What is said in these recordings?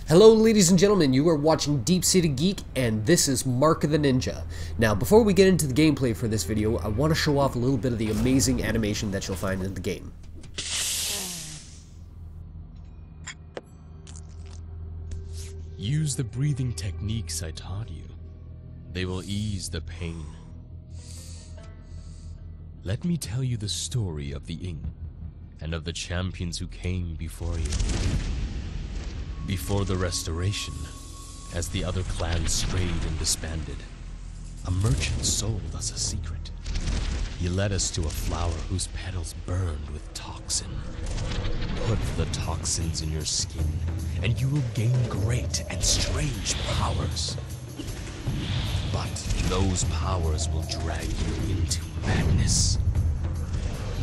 Hello ladies and gentlemen, you are watching DeepSeededGeek and this is Mark of the Ninja. Now before we get into the gameplay for this video, I want to show off a little bit of the amazing animation that you'll find in the game. Use the breathing techniques I taught you. They will ease the pain. Let me tell you the story of the Ing and of the champions who came before you. Before the Restoration, as the other clans strayed and disbanded, a merchant sold us a secret. He led us to a flower whose petals burned with toxin. Put the toxins in your skin, and you will gain great and strange powers. But those powers will drag you into madness.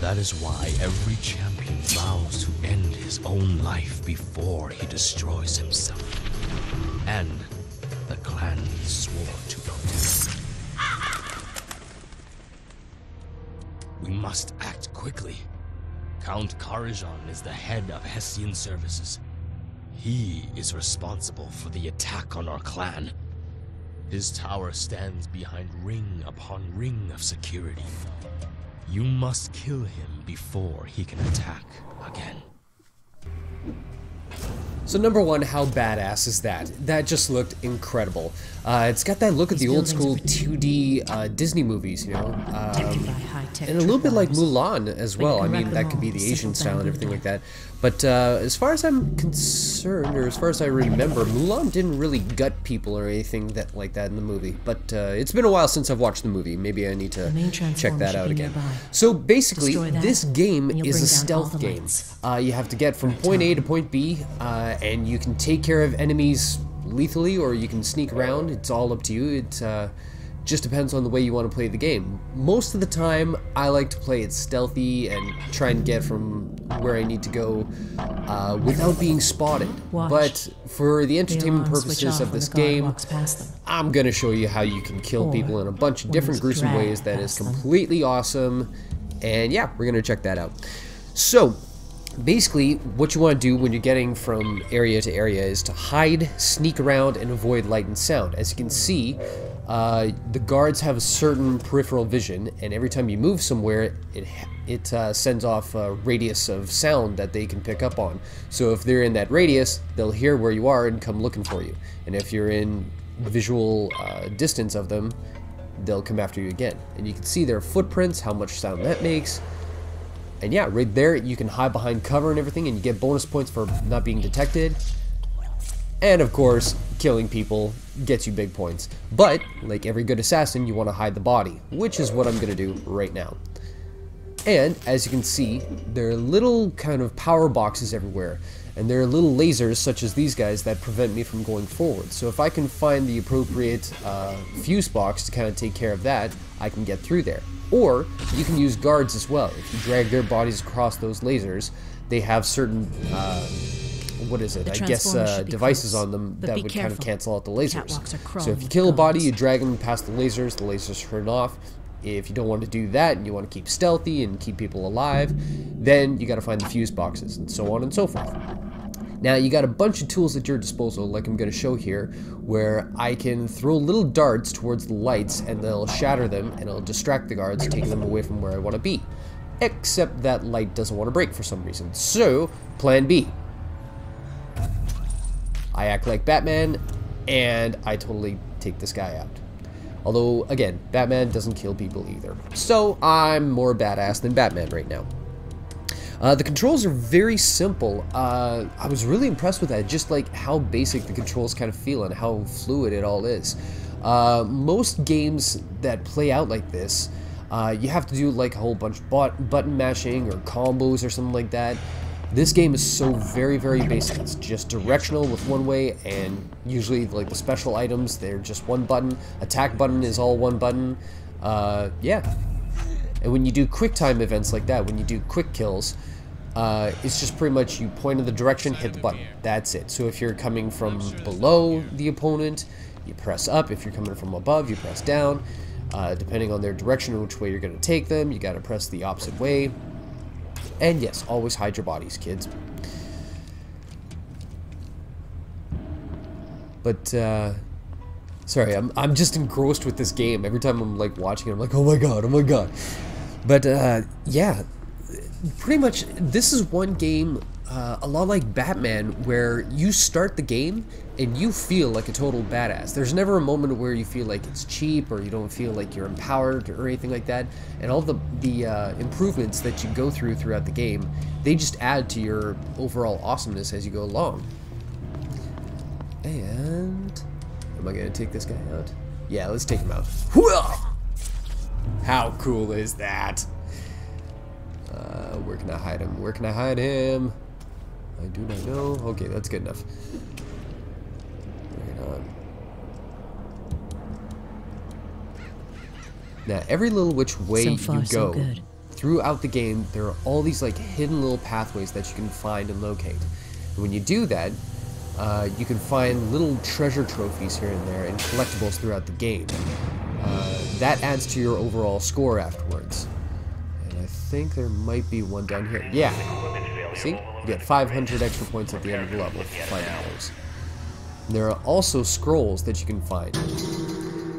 That is why every champion vows to end his own life before he destroys himself. And the clan swore to protect. We must act quickly. Count Karajan is the head of Hessian services. He is responsible for the attack on our clan. His tower stands behind ring upon ring of security. You must kill him before he can attack again. So number one, how badass is that? That just looked incredible. It's got that look of the old school 2D Disney movies, you know, and a little bit like Mulan as well. I mean, that could be the Asian style and everything like that. But as far as I'm concerned, or as far as I remember, Mulan didn't really gut people or anything like that in the movie. But it's been a while since I've watched the movie. Maybe I need to check that out again. So basically, this game is a stealth game. You have to get from point A to point B, and you can take care of enemies lethally, or you can sneak around. It's all up to you. It just depends on the way you want to play the game. Most of the time, I like to play it stealthy and try and get from where I need to go without being spotted. But for the entertainment purposes of this game, I'm going to show you how you can kill people in a bunch of different gruesome ways that is completely awesome. And yeah, we're going to check that out. So basically, what you want to do when you're getting from area to area is to hide, sneak around, and avoid light and sound. As you can see, the guards have a certain peripheral vision, and every time you move somewhere, it sends off a radius of sound that they can pick up on. So if they're in that radius, they'll hear where you are and come looking for you. And if you're in visual distance of them, they'll come after you again. And you can see their footprints, how much sound that makes. And yeah, right there, you can hide behind cover and everything, and you get bonus points for not being detected. And of course, killing people gets you big points. But, like every good assassin, you want to hide the body, which is what I'm going to do right now. And, as you can see, there are little kind of power boxes everywhere. And there are little lasers, such as these guys, that prevent me from going forward. So if I can find the appropriate fuse box to kind of take care of that, I can get through there. Or, you can use guards as well. If you drag their bodies across those lasers, they have certain, what is it? I guess devices on them that would kind of cancel out the lasers. So if you kill a body, you drag them past the lasers turn off. If you don't want to do that and you want to keep stealthy and keep people alive, then you got to find the fuse boxes and so on and so forth. Now you got a bunch of tools at your disposal, like I'm going to show here, where I can throw little darts towards the lights and they'll shatter them and it'll distract the guards, taking them away from where I want to be. Except that light doesn't want to break for some reason. So, plan B. I act like Batman and I totally take this guy out. Although, again, Batman doesn't kill people either. So, I'm more badass than Batman right now. The controls are very simple. I was really impressed with that, just like how basic the controls kind of feel and how fluid it all is. Most games that play out like this, you have to do like a whole bunch of button mashing or combos or something like that. This game is so very, very basic. It's just directional with one way, and usually like the special items, they're just one button. Attack button is all one button. Yeah. And when you do quick time events like that, when you do quick kills, it's just pretty much you point in the direction, hit the button. That's it. So if you're coming from below the opponent, you press up. If you're coming from above, you press down. Depending on their direction and which way you're going to take them, you got to press the opposite way. And yes, always hide your bodies, kids. But sorry, I'm just engrossed with this game. Every time I'm like watching it, I'm like, oh my god, oh my god. But yeah, pretty much this is one game a lot like Batman, where you start the game and you feel like a total badass. There's never a moment where you feel like it's cheap or you don't feel like you're empowered or anything like that. And all the improvements that you go throughout the game, they just add to your overall awesomeness as you go along. And am I gonna take this guy out? Yeah, let's take him out. How cool is that? Where can I hide him? Where can I hide him? I do not know. Okay, that's good enough. Right on. Now, every little which way you go throughout the game, there are all these like hidden little pathways that you can find and locate. And when you do that, you can find little treasure trophies here and there and collectibles throughout the game. That adds to your overall score afterwards. And I think there might be one down here. Yeah. See? You get 500 extra points at the end of the level for finding those. There are also scrolls that you can find.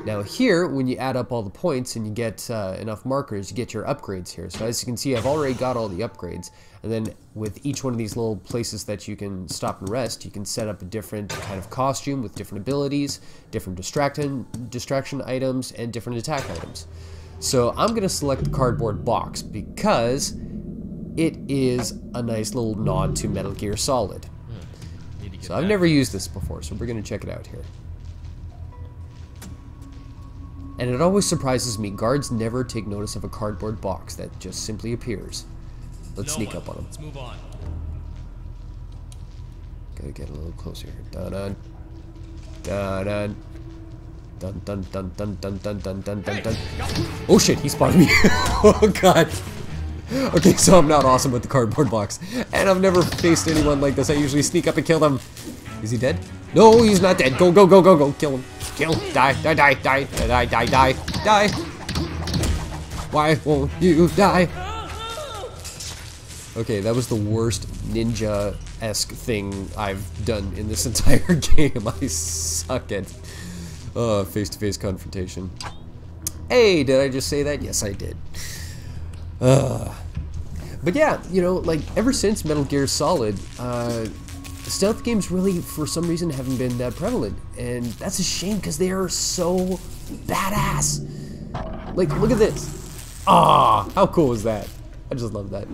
Now here, when you add up all the points and you get enough markers, you get your upgrades here. So as you can see, I've already got all the upgrades. And then with each one of these little places that you can stop and rest, you can set up a different kind of costume with different abilities, different distraction items, and different attack items. So I'm going to select the cardboard box because it is a nice little nod to Metal Gear Solid. So I've never used this before, so we're going to check it out here. And it always surprises me, guards never take notice of a cardboard box that just simply appears. Let's sneak up on them. Let's move on. Gotta get a little closer here. Dun dun dun dun dun dun dun dun dun dun dun dun dun. Oh shit, he spotted me. Oh god. Okay, so I'm not awesome with the cardboard box, and I've never faced anyone like this. I usually sneak up and kill them. Is he dead? No, he's not dead. Go, go, go, go, go. Kill him. Kill. Die, die, die, die, die, die, die, die. Why won't you die? Okay, that was the worst ninja-esque thing I've done in this entire game. I suck at face-to-face confrontation. Hey, did I just say that? Yes, I did. But yeah, you know, like, ever since Metal Gear Solid, stealth games really, for some reason, haven't been that prevalent. And that's a shame, because they are so badass. Like, look at this. Ah, how cool is that? I just love that.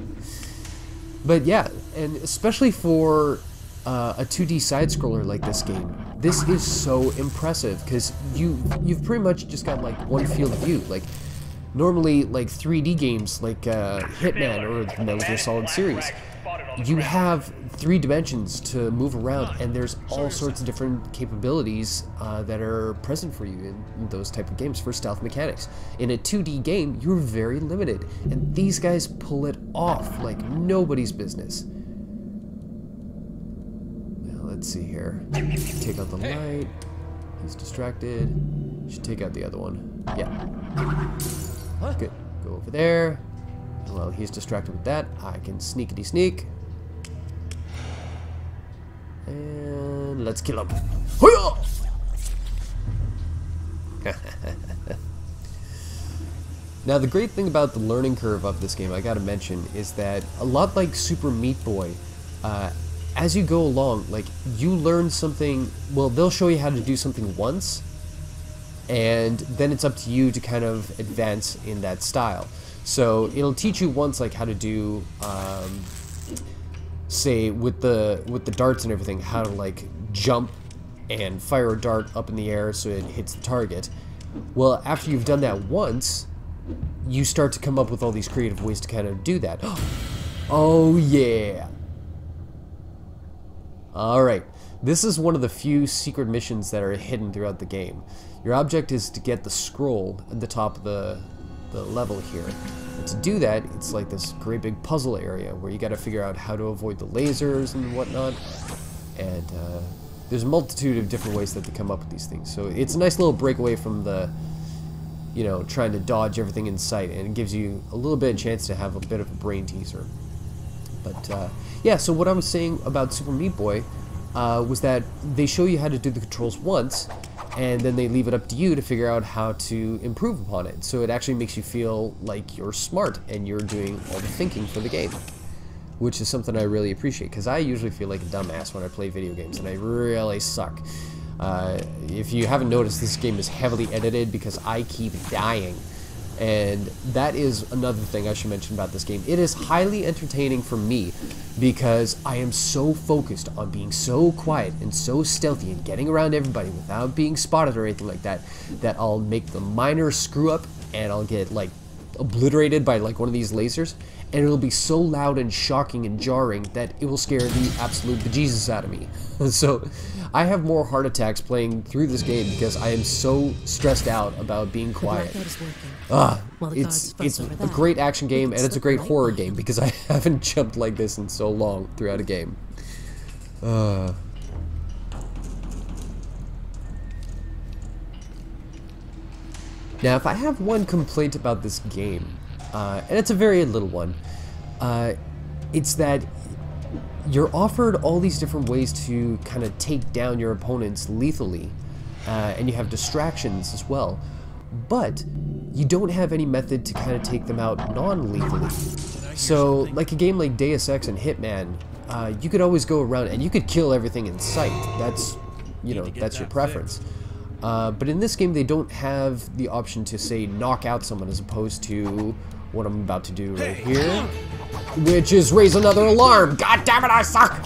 But yeah, and especially for a 2D side-scroller like this game, this is so impressive, because you've pretty much just got, like, one field of view. Like, normally, like, 3D games, like Hitman or the Metal Gear Solid series, you have 3 dimensions to move around, and there's all sorts of different capabilities that are present for you in those type of games for stealth mechanics. In a 2D game, you're very limited, and these guys pull it off like nobody's business. Now, let's see here. Take out the light. He's distracted. Should take out the other one. Yeah. Good. Go over there. Well, he's distracted with that. I can sneakity sneak. And let's kill him. Now, the great thing about the learning curve of this game, I gotta mention, is that a lot like Super Meat Boy, as you go along, like, you learn something, well, they'll show you how to do something once, and then it's up to you to kind of advance in that style. So it'll teach you once, like, how to do, say, with the darts and everything, how to, like, jump and fire a dart up in the air so it hits the target. Well, after you've done that once, you start to come up with all these creative ways to kind of do that. Oh yeah! Alright, this is one of the few secret missions that are hidden throughout the game. Your object is to get the scroll at the top of the level here. And to do that, it's like this great big puzzle area where you gotta figure out how to avoid the lasers and whatnot. And there's a multitude of different ways that they come up with these things. So it's a nice little breakaway from the, you know, trying to dodge everything in sight, and it gives you a little bit of chance to have a bit of a brain teaser. But yeah, so what I was saying about Super Meat Boy, was that they show you how to do the controls once, and then they leave it up to you to figure out how to improve upon it. So it actually makes you feel like you're smart and you're doing all the thinking for the game, which is something I really appreciate, because I usually feel like a dumbass when I play video games, and I really suck. If you haven't noticed, this game is heavily edited because I keep dying. And that is another thing I should mention about this game. It is highly entertaining for me because I am so focused on being so quiet and so stealthy and getting around everybody without being spotted or anything like that, that I'll make the minor screw up and I'll get like obliterated by like one of these lasers, and it'll be so loud and shocking and jarring that it will scare the absolute bejesus out of me. So I have more heart attacks playing through this game because I am so stressed out about being quiet. It's a great action game, and it's a great horror game because I haven't jumped like this in so long throughout a game. Now, if I have one complaint about this game, and it's a very little one, it's that you're offered all these different ways to kind of take down your opponents lethally, and you have distractions as well, but you don't have any method to kind of take them out non-lethally. So, like a game like Deus Ex and Hitman, you could always go around and you could kill everything in sight. That's, you know, that's your preference. But in this game, they don't have the option to, say, knock out someone, as opposed to what I'm about to do right here, which is raise another alarm. God damn it, I suck!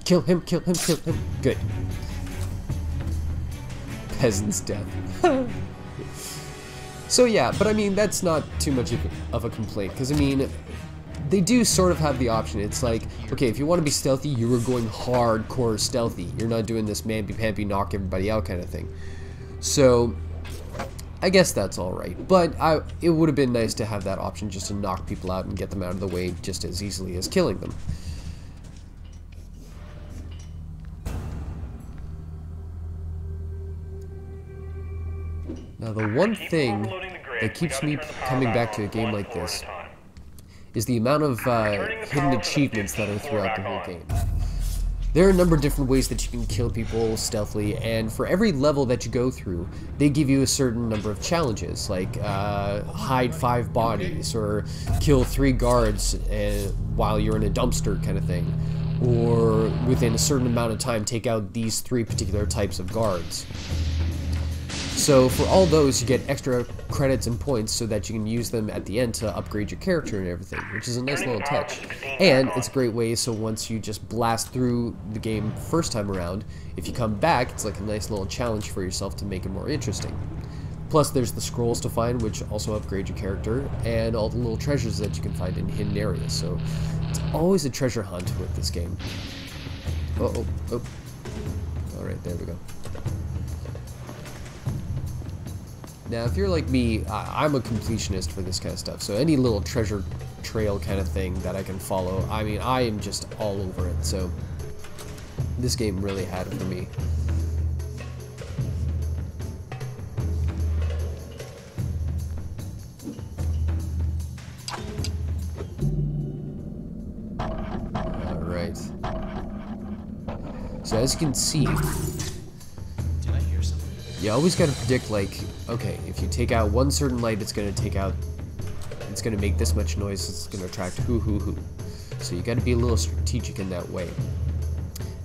Kill him, kill him, kill him. Good. Peasant's death. So yeah, but I mean, that's not too much of a complaint, because I mean, they do sort of have the option. It's like, okay, if you want to be stealthy, you are going hardcore stealthy. You're not doing this mamby-pamby knock everybody out kind of thing. So I guess that's alright, but it would have been nice to have that option, just to knock people out and get them out of the way just as easily as killing them. Now, the one thing that keeps me coming back to a game like this is the amount of hidden achievements that are throughout the whole game. There are a number of different ways that you can kill people stealthily, and for every level that you go through, they give you a certain number of challenges, like hide 5 bodies, or kill 3 guards while you're in a dumpster kind of thing, or within a certain amount of time take out these 3 particular types of guards. So for all those, you get extra credits and points so that you can use them at the end to upgrade your character and everything, which is a nice little touch. And it's a great way, so once you just blast through the game first time around, if you come back, it's like a nice little challenge for yourself to make it more interesting. Plus there's the scrolls to find, which also upgrade your character, and all the little treasures that you can find in hidden areas. So it's always a treasure hunt with this game. Oh. Alright, there we go. Now, if you're like me, I'm a completionist for this kind of stuff, so any little treasure trail kind of thing that I can follow, I mean, I am just all over it, so this game really had it for me. Alright. So as you can see, you always gotta predict, like, okay, if you take out one certain light, it's gonna make this much noise, it's gonna attract who. So you gotta be a little strategic in that way.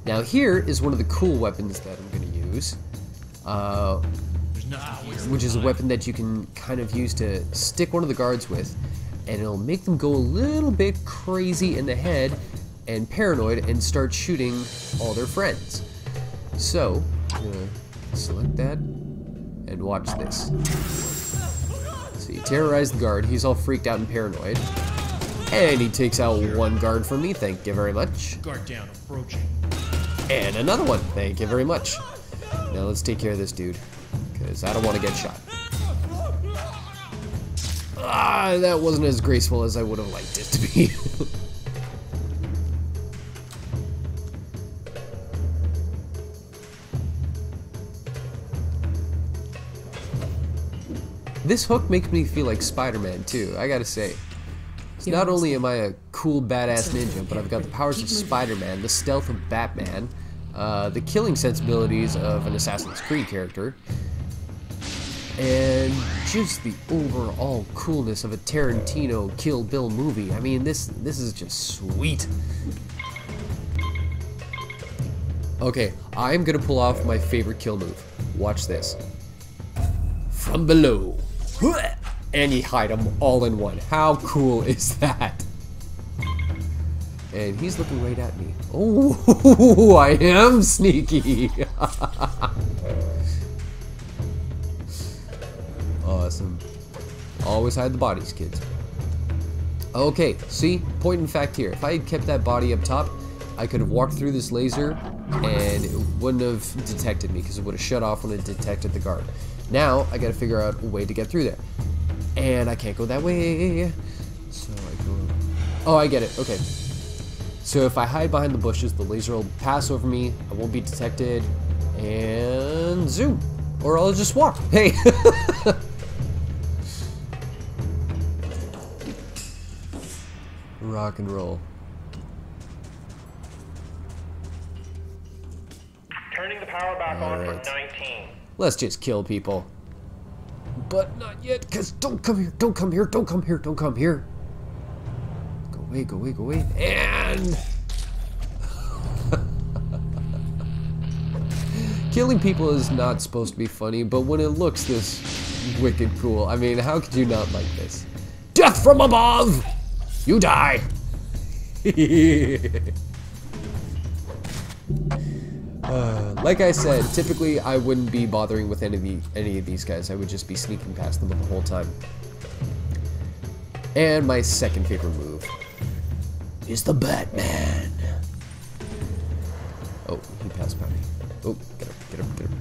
Now here is one of the cool weapons that I'm gonna use, which is a weapon that you can kind of use to stick one of the guards with, and it'll make them go a little bit crazy in the head and paranoid and start shooting all their friends. So, I'm gonna select that and watch this. So you terrorize the guard, he's all freaked out and paranoid, and he takes out one guard from me, thank you very much. Guard down, approaching. And another one, thank you very much. Now let's take care of this dude, because I don't want to get shot. That wasn't as graceful as I would have liked it to be. This hook makes me feel like Spider-Man too, I gotta say. Not only am I a cool cool, badass ninja, but I've got the powers of Spider-Man, the stealth of Batman, the killing sensibilities of an Assassin's Creed character, and just the overall coolness of a Tarantino Kill Bill movie. I mean, this is just sweet. Okay, I'm gonna pull off my favorite kill move. Watch this. From below. And you hide them all in one. How cool is that? And he's looking right at me. Oh, I am sneaky. Awesome. Always hide the bodies, kids. Okay, see? Point in fact here. If I had kept that body up top, I could have walked through this laser and it wouldn't have detected me because it would have shut off when it detected the guard. Now, I gotta figure out a way to get through there. And I can't go that way. So I go... Oh, I get it. Okay. So if I hide behind the bushes, the laser will pass over me, I won't be detected, and zoom. Or I'll just walk. Hey! Rock and roll. Turning the power back on for 19. Let's just kill people. But not yet, because don't come here, don't come here, don't come here, don't come here. Go away, go away, go away. And... Killing people is not supposed to be funny, but when it looks this wicked cool, I mean, how could you not like this? Death from above! You die! Like I said, typically I wouldn't be bothering with any of these guys. I would just be sneaking past them the whole time. And my second favorite move is the Batman. Oh, he passed by me. Oh, get up, get up, get up.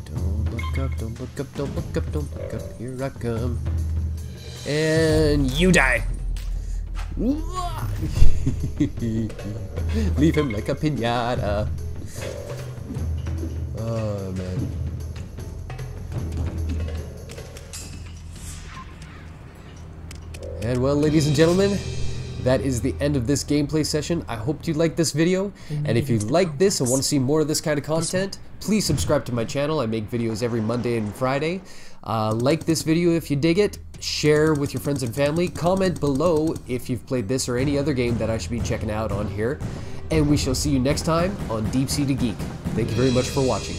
Don't look up, don't look up, don't look up, don't look up. Here I come. And you die. Leave him like a piñata. Oh, man. And well, ladies and gentlemen, that is the end of this gameplay session. I hope you liked this video, and if you like this and want to see more of this kind of content, please subscribe to my channel. I make videos every Monday and Friday. Like this video if you dig it, share with your friends and family, comment below if you've played this or any other game that I should be checking out on here, and we shall see you next time on DeepSeededGeek. Thank you very much for watching.